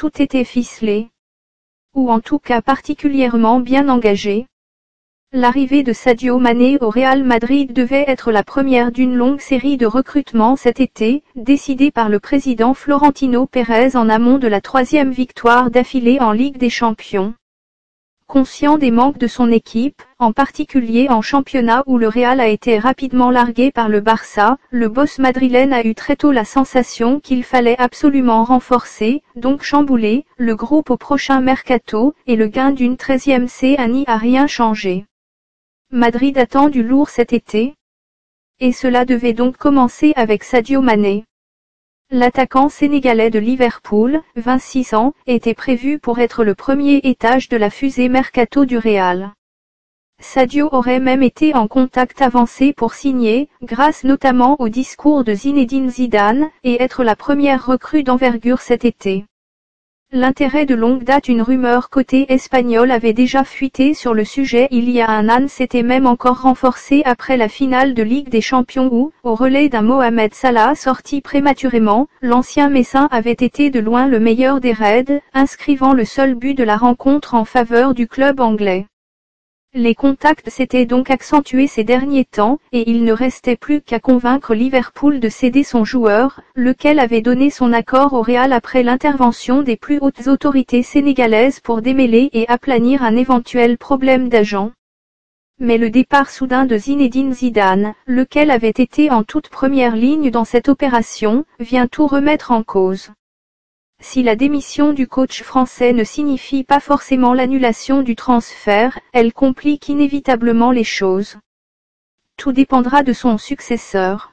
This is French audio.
tout était ficelé. Ou en tout cas particulièrement bien engagé. L'arrivée de Sadio Mané au Real Madrid devait être la première d'une longue série de recrutements cet été, décidée par le président Florentino Pérez en amont de la 3e victoire d'affilée en Ligue des Champions. Conscient des manques de son équipe, en particulier en championnat où le Real a été rapidement largué par le Barça, le boss madrilène a eu très tôt la sensation qu'il fallait absolument renforcer, donc chambouler, le groupe au prochain mercato, et le gain d'une 13e CA n'y a rien changé. Madrid attend du lourd cet été. Et cela devait donc commencer avec Sadio Mané. L'attaquant sénégalais de Liverpool, 26 ans, était prévu pour être le premier étage de la fusée mercato du Real. Sadio aurait même été en contact avancé pour signer, grâce notamment au discours de Zinedine Zidane, et être la première recrue d'envergure cet été. L'intérêt de longue date, une rumeur côté espagnol avait déjà fuité sur le sujet il y a un an, s'était même encore renforcé après la finale de Ligue des Champions où, au relais d'un Mohamed Salah sorti prématurément, l'ancien Messin avait été de loin le meilleur des Reds, inscrivant le seul but de la rencontre en faveur du club anglais. Les contacts s'étaient donc accentués ces derniers temps, et il ne restait plus qu'à convaincre Liverpool de céder son joueur, lequel avait donné son accord au Real après l'intervention des plus hautes autorités sénégalaises pour démêler et aplanir un éventuel problème d'agent. Mais le départ soudain de Zinedine Zidane, lequel avait été en toute première ligne dans cette opération, vient tout remettre en cause. Si la démission du coach français ne signifie pas forcément l'annulation du transfert, elle complique inévitablement les choses. Tout dépendra de son successeur.